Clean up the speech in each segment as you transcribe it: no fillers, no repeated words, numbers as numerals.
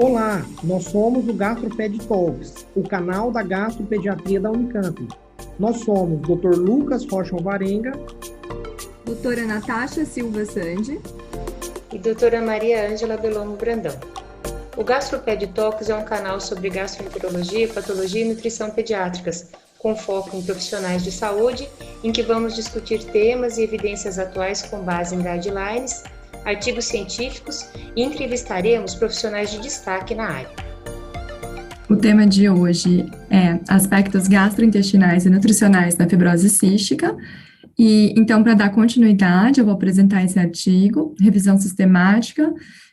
Olá, nós somos o GastroPed Talks, o canal da gastropediatria da Unicamp. Nós somos Dr. Lucas Rocha Alvarenga, doutora Natasha Silva Sandi e doutora Maria Ângela Belomo Brandão. O GastroPed Talks é um canal sobre gastroenterologia, patologia e nutrição pediátricas, com foco em profissionais de saúde, em que vamos discutir temas e evidências atuais com base em guidelines, artigos científicos e entrevistaremos profissionais de destaque na área. O tema de hoje é aspectos gastrointestinais e nutricionais da fibrose cística. E então, para dar continuidade, eu vou apresentar esse artigo, revisão sistemática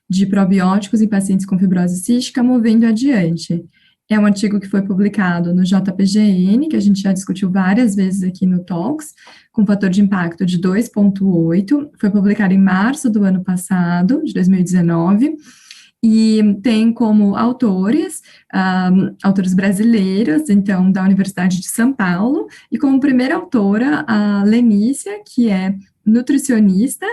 de probióticos em pacientes com fibrose cística, movendo adiante. É um artigo que foi publicado no JPGN, que a gente já discutiu várias vezes aqui no Talks, com fator de impacto de 2,8, foi publicado em março do ano passado, de 2019, e tem como autores, autores brasileiros, então, da Universidade de São Paulo, e como primeira autora, a Lenícia, que é nutricionista,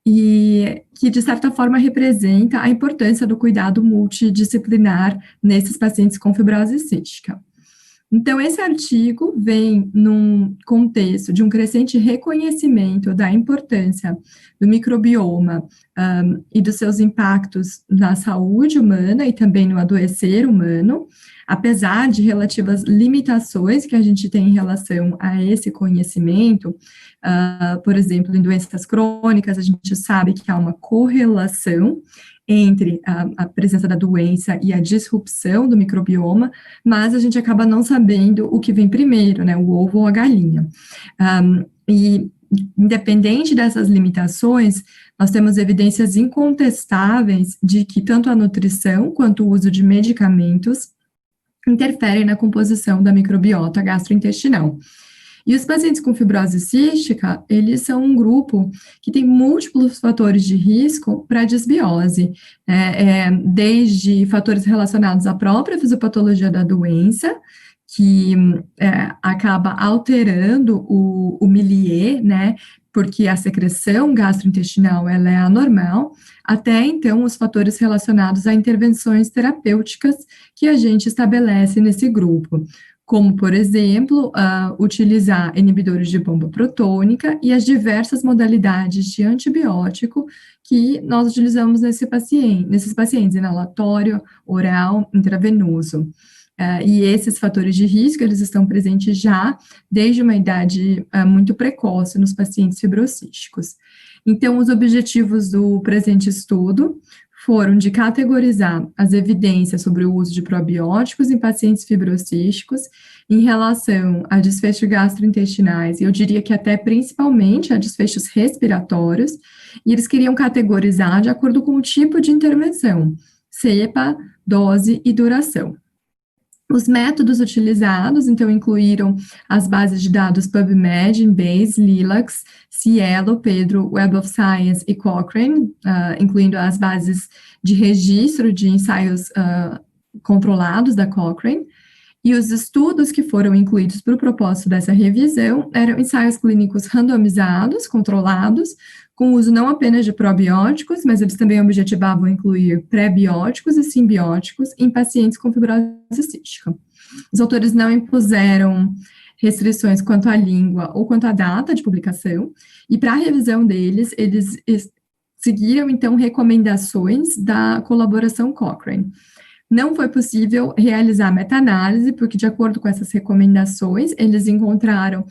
e que, de certa forma, representa a importância do cuidado multidisciplinar nesses pacientes com fibrose cística. Então, esse artigo vem num contexto de um crescente reconhecimento da importância do microbioma e dos seus impactos na saúde humana e também no adoecer humano, apesar de relativas limitações que a gente tem em relação a esse conhecimento. Por exemplo, em doenças crônicas, a gente sabe que há uma correlação entre a presença da doença e a disrupção do microbioma, mas a gente acaba não sabendo o que vem primeiro, né, o ovo ou a galinha. E, independente dessas limitações, nós temos evidências incontestáveis de que tanto a nutrição quanto o uso de medicamentos interferem na composição da microbiota gastrointestinal. E os pacientes com fibrose cística, eles são um grupo que tem múltiplos fatores de risco para desbiose, desde fatores relacionados à própria fisiopatologia da doença, que acaba alterando o milieu, né, porque a secreção gastrointestinal ela é anormal, até então os fatores relacionados a intervenções terapêuticas que a gente estabelece nesse grupo, como, por exemplo, utilizar inibidores de bomba protônica e as diversas modalidades de antibiótico que nós utilizamos nesses pacientes, inalatório, oral, intravenoso. E esses fatores de risco, eles estão presentes já desde uma idade muito precoce nos pacientes fibrocísticos. Então, os objetivos do presente estudo foram de categorizar as evidências sobre o uso de probióticos em pacientes fibrocísticos em relação a desfechos gastrointestinais, e eu diria que até principalmente a desfechos respiratórios, e eles queriam categorizar de acordo com o tipo de intervenção, cepa, dose e duração. Os métodos utilizados, então, incluíram as bases de dados PubMed, Embase, Lilacs, Cielo, Pedro, Web of Science e Cochrane, incluindo as bases de registro de ensaios controlados da Cochrane, e os estudos que foram incluídos para o propósito dessa revisão eram ensaios clínicos randomizados, controlados, com uso não apenas de probióticos, mas eles também objetivavam incluir pré-bióticos e simbióticos em pacientes com fibrose cística. Os autores não impuseram restrições quanto à língua ou quanto à data de publicação, e para a revisão deles, eles seguiram, então, recomendações da colaboração Cochrane. Não foi possível realizar meta-análise, porque, de acordo com essas recomendações, eles encontraram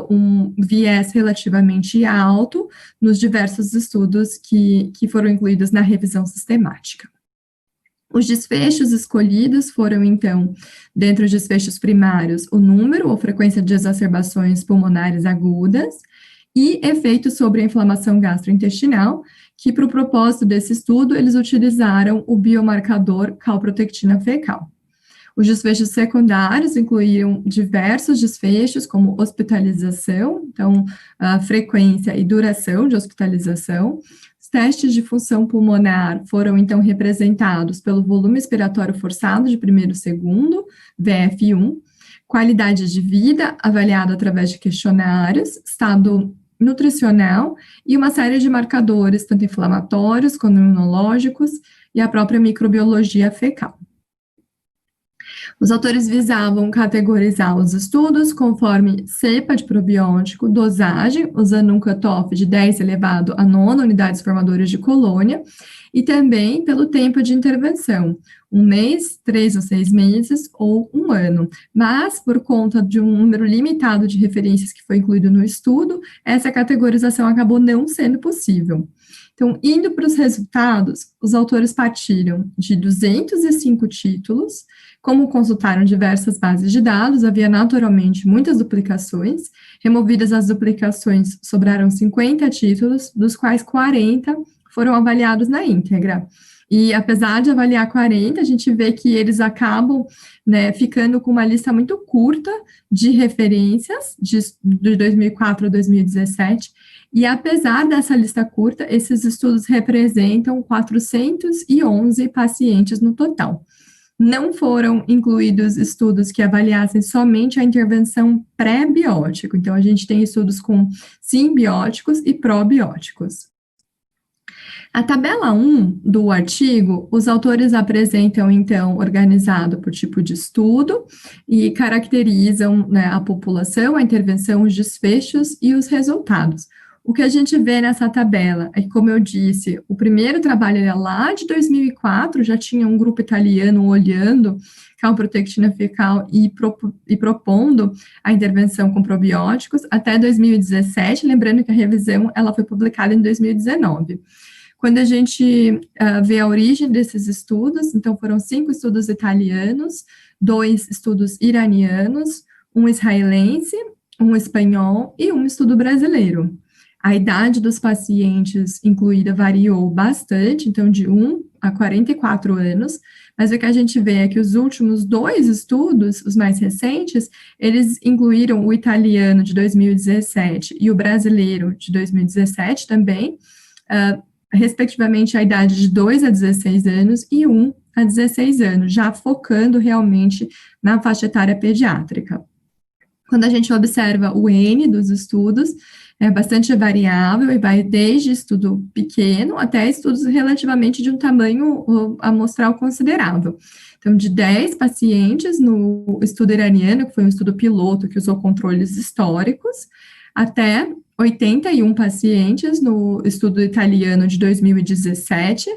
um viés relativamente alto nos diversos estudos que foram incluídos na revisão sistemática. Os desfechos escolhidos foram, então, dentre os desfechos primários, o número ou frequência de exacerbações pulmonares agudas e efeitos sobre a inflamação gastrointestinal, que, para o propósito desse estudo, eles utilizaram o biomarcador calprotectina fecal. Os desfechos secundários incluíam diversos desfechos, como hospitalização, então, a frequência e duração de hospitalização. Os testes de função pulmonar foram, então, representados pelo volume expiratório forçado de primeiro e segundo, VF1, qualidade de vida, avaliado através de questionários, estado nutricional e uma série de marcadores, tanto inflamatórios quanto imunológicos, e a própria microbiologia fecal. Os autores visavam categorizar os estudos conforme cepa de probiótico, dosagem, usando um cutoff de 10 elevado a 9 unidades formadoras de colônia, e também pelo tempo de intervenção, 1 mês, 3 ou 6 meses ou 1 ano. Mas, por conta de um número limitado de referências que foi incluído no estudo, essa categorização acabou não sendo possível. Então, indo para os resultados, os autores partiram de 205 títulos. Como consultaram diversas bases de dados, havia naturalmente muitas duplicações. Removidas as duplicações, sobraram 50 títulos, dos quais 40 foram avaliados na íntegra. E apesar de avaliar 40, a gente vê que eles acabam, né, ficando com uma lista muito curta de referências, de 2004 a 2017, e apesar dessa lista curta, esses estudos representam 411 pacientes no total. Não foram incluídos estudos que avaliassem somente a intervenção pré-biótico, então a gente tem estudos com simbióticos e probióticos. A tabela 1 do artigo, os autores apresentam, então, organizado por tipo de estudo e caracterizam, né, a população, a intervenção, os desfechos e os resultados. O que a gente vê nessa tabela é que, como eu disse, o primeiro trabalho era lá de 2004, já tinha um grupo italiano olhando calprotectina fecal e propondo a intervenção com probióticos até 2017, lembrando que a revisão ela foi publicada em 2019. Quando a gente vê a origem desses estudos, então foram 5 estudos italianos, 2 estudos iranianos, um israelense, um espanhol e um estudo brasileiro. A idade dos pacientes incluída variou bastante, então de 1 a 44 anos, mas o que a gente vê é que os últimos 2 estudos, os mais recentes, eles incluíram o italiano de 2017 e o brasileiro de 2017 também, respectivamente a idade de 2 a 16 anos e 1 a 16 anos, já focando realmente na faixa etária pediátrica. Quando a gente observa o N dos estudos, é bastante variável e vai desde estudo pequeno até estudos relativamente de um tamanho amostral considerável. Então, de 10 pacientes no estudo iraniano, que foi um estudo piloto que usou controles históricos, até 81 pacientes no estudo italiano de 2017,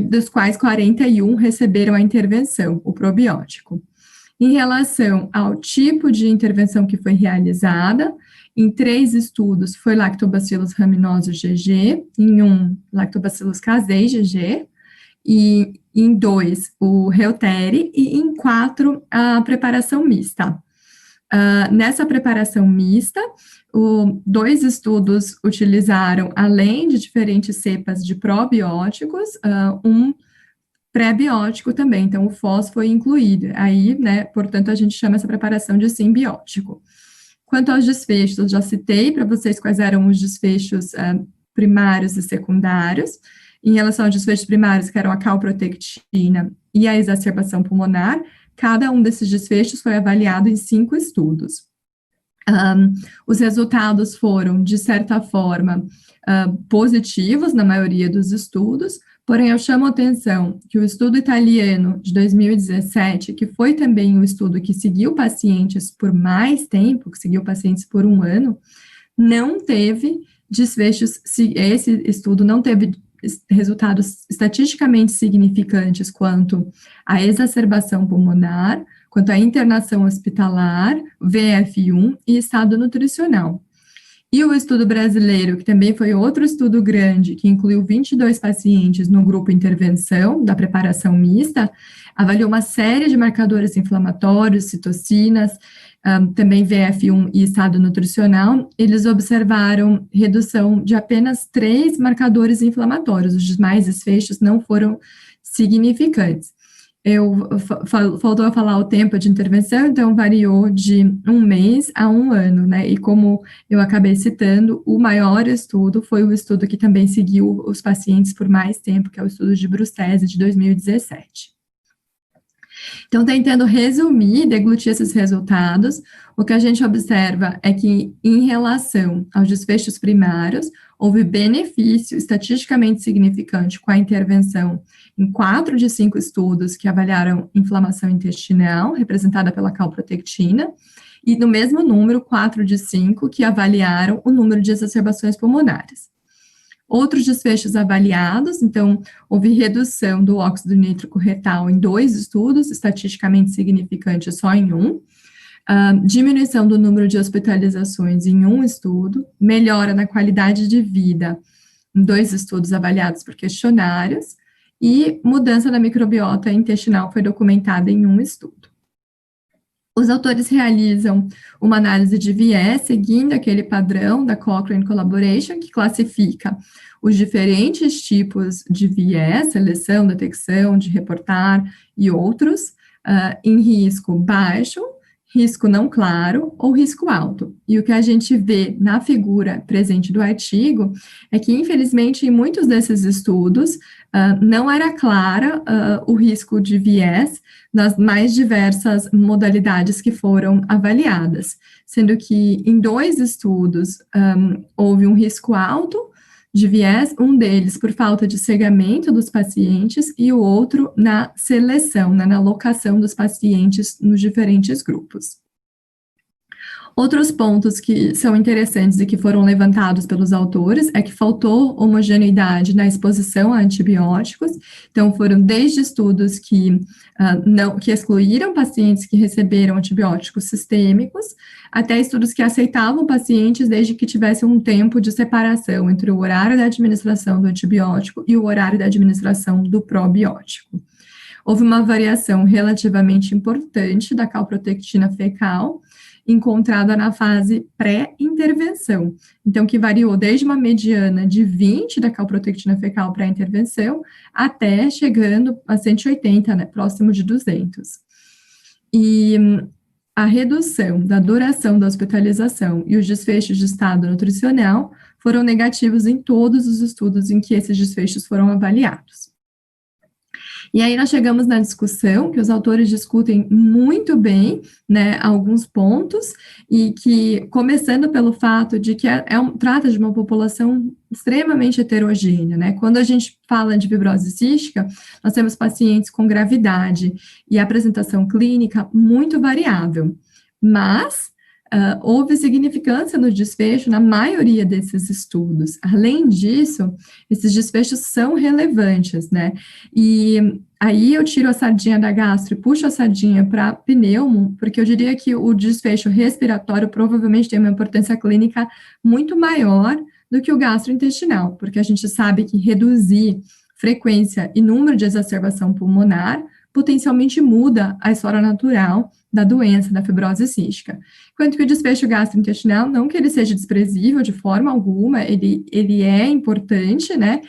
dos quais 41 receberam a intervenção, o probiótico. Em relação ao tipo de intervenção que foi realizada, em 3 estudos foi Lactobacillus rhamnosus GG, em 1 Lactobacillus casei GG, e em 2 o Reuteri, e em 4 a preparação mista. Nessa preparação mista, 2 estudos utilizaram, além de diferentes cepas de probióticos, um pré-biótico também, então o FOS foi incluído. Aí, né, portanto, a gente chama essa preparação de simbiótico. Quanto aos desfechos, já citei para vocês quais eram os desfechos primários e secundários. Em relação aos desfechos primários, que eram a calprotectina e a exacerbação pulmonar, cada um desses desfechos foi avaliado em 5 estudos. Os resultados foram, de certa forma, positivos na maioria dos estudos, porém eu chamo a atenção que o estudo italiano de 2017, que foi também um estudo que seguiu pacientes por mais tempo, que seguiu pacientes por 1 ano, não teve desfechos, esse estudo não teve resultados estatisticamente significantes quanto à exacerbação pulmonar, quanto à internação hospitalar, VF1 e estado nutricional. E o estudo brasileiro, que também foi outro estudo grande, que incluiu 22 pacientes no grupo intervenção da preparação mista, avaliou uma série de marcadores inflamatórios, citocinas, também VF1 e estado nutricional. Eles observaram redução de apenas 3 marcadores inflamatórios, os demais desfechos não foram significantes. Faltou a falar o tempo de intervenção, então variou de 1 mês a 1 ano, né, e como eu acabei citando, o maior estudo foi o estudo que também seguiu os pacientes por mais tempo, que é o estudo de Brustese, de 2017. Então, tentando resumir, deglutir esses resultados, o que a gente observa é que, em relação aos desfechos primários, houve benefício estatisticamente significante com a intervenção em 4 de 5 estudos que avaliaram inflamação intestinal, representada pela calprotectina, e no mesmo número, 4 de 5, que avaliaram o número de exacerbações pulmonares. Outros desfechos avaliados, então, houve redução do óxido nítrico retal em 2 estudos, estatisticamente significante só em 1, diminuição do número de hospitalizações em 1 estudo, melhora na qualidade de vida em 2 estudos avaliados por questionários, e mudança na microbiota intestinal foi documentada em 1 estudo. Os autores realizam uma análise de viés, seguindo aquele padrão da Cochrane Collaboration, que classifica os diferentes tipos de viés, seleção, detecção, de reportar e outros, em risco baixo, risco não claro ou risco alto. E o que a gente vê na figura presente do artigo é que, infelizmente, em muitos desses estudos, não era clara o risco de viés nas mais diversas modalidades que foram avaliadas, sendo que em 2 estudos houve um risco alto de viés, um deles por falta de cegamento dos pacientes e o outro na seleção, na alocação dos pacientes nos diferentes grupos. Outros pontos que são interessantes e que foram levantados pelos autores é que faltou homogeneidade na exposição a antibióticos, então foram desde estudos que excluíram pacientes que receberam antibióticos sistêmicos, até estudos que aceitavam pacientes desde que tivessem um tempo de separação entre o horário da administração do antibiótico e o horário da administração do probiótico. Houve uma variação relativamente importante da calprotectina fecal, encontrada na fase pré-intervenção, então que variou desde uma mediana de 20 da calprotectina fecal pré-intervenção até chegando a 180, né, próximo de 200. E a redução da duração da hospitalização e os desfechos de estado nutricional foram negativos em todos os estudos em que esses desfechos foram avaliados. E aí nós chegamos na discussão, que os autores discutem muito bem, né, alguns pontos, e que, começando pelo fato de que trata de uma população extremamente heterogênea, né, quando a gente fala de fibrose cística, nós temos pacientes com gravidade e apresentação clínica muito variável, mas houve significância no desfecho na maioria desses estudos. Além disso, esses desfechos são relevantes, né? E aí eu tiro a sardinha da gastro e puxo a sardinha para pneumo, porque eu diria que o desfecho respiratório provavelmente tem uma importância clínica muito maior do que o gastrointestinal, porque a gente sabe que reduzir frequência e número de exacerbação pulmonar potencialmente muda a história natural da doença, da fibrose cística. Enquanto que o desfecho gastrointestinal, não que ele seja desprezível de forma alguma, ele é importante, né,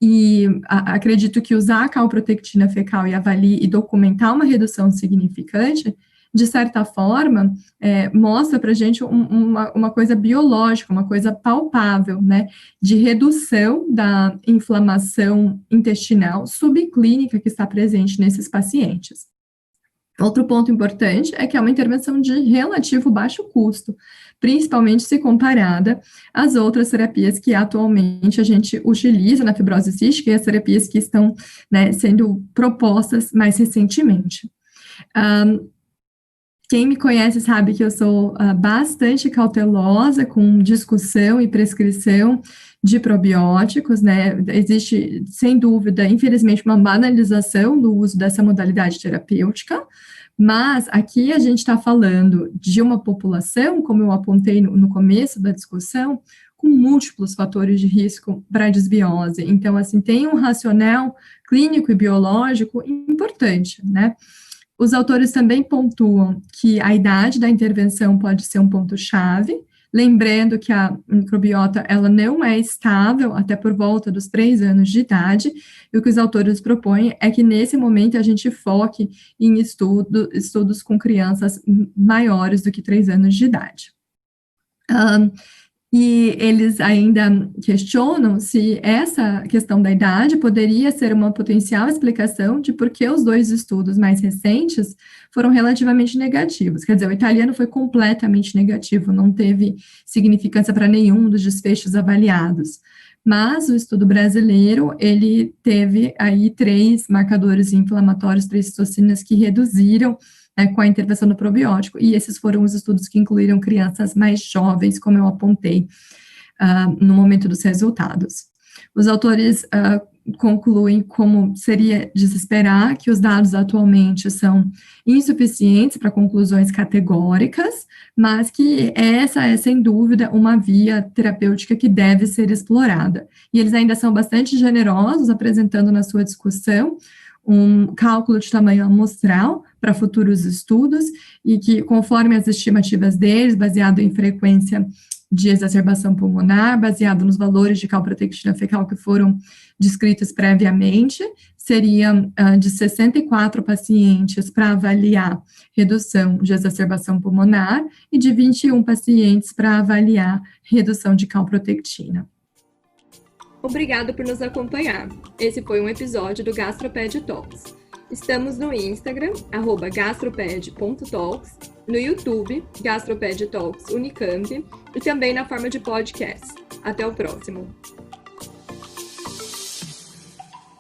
e acredito que usar a calprotectina fecal e documentar uma redução significante, de certa forma, mostra para a gente uma coisa biológica, uma coisa palpável, né, de redução da inflamação intestinal subclínica que está presente nesses pacientes. Outro ponto importante é que é uma intervenção de relativo baixo custo, principalmente se comparada às outras terapias que atualmente a gente utiliza na fibrose cística e as terapias que estão, né, sendo propostas mais recentemente. Quem me conhece sabe que eu sou bastante cautelosa com discussão e prescrição de probióticos, né? Existe, sem dúvida, infelizmente, uma banalização do uso dessa modalidade terapêutica, mas aqui a gente está falando de uma população, como eu apontei no começo da discussão, com múltiplos fatores de risco para desbiose. Então, assim, tem um racional clínico e biológico importante, né? Os autores também pontuam que a idade da intervenção pode ser um ponto-chave, lembrando que a microbiota, ela não é estável até por volta dos 3 anos de idade, e o que os autores propõem é que nesse momento a gente foque em estudos com crianças maiores do que 3 anos de idade. E eles ainda questionam se essa questão da idade poderia ser uma potencial explicação de por que os 2 estudos mais recentes foram relativamente negativos. Quer dizer, o italiano foi completamente negativo, não teve significância para nenhum dos desfechos avaliados. Mas o estudo brasileiro, ele teve aí 3 marcadores inflamatórios, 3 citocinas que reduziram com a intervenção do probiótico, e esses foram os estudos que incluíram crianças mais jovens, como eu apontei no momento dos resultados. Os autores concluem como seria de se esperar que os dados atualmente são insuficientes para conclusões categóricas, mas que essa é, sem dúvida, uma via terapêutica que deve ser explorada. E eles ainda são bastante generosos, apresentando na sua discussão um cálculo de tamanho amostral para futuros estudos e que, conforme as estimativas deles, baseado em frequência de exacerbação pulmonar, baseado nos valores de calprotectina fecal que foram descritos previamente, seriam de 64 pacientes para avaliar redução de exacerbação pulmonar e de 21 pacientes para avaliar redução de calprotectina. Obrigado por nos acompanhar. Esse foi um episódio do GastroPed Talks. Estamos no Instagram, @gastroped.talks, no YouTube, GastroPed Talks Unicamp, e também na forma de podcast. Até o próximo!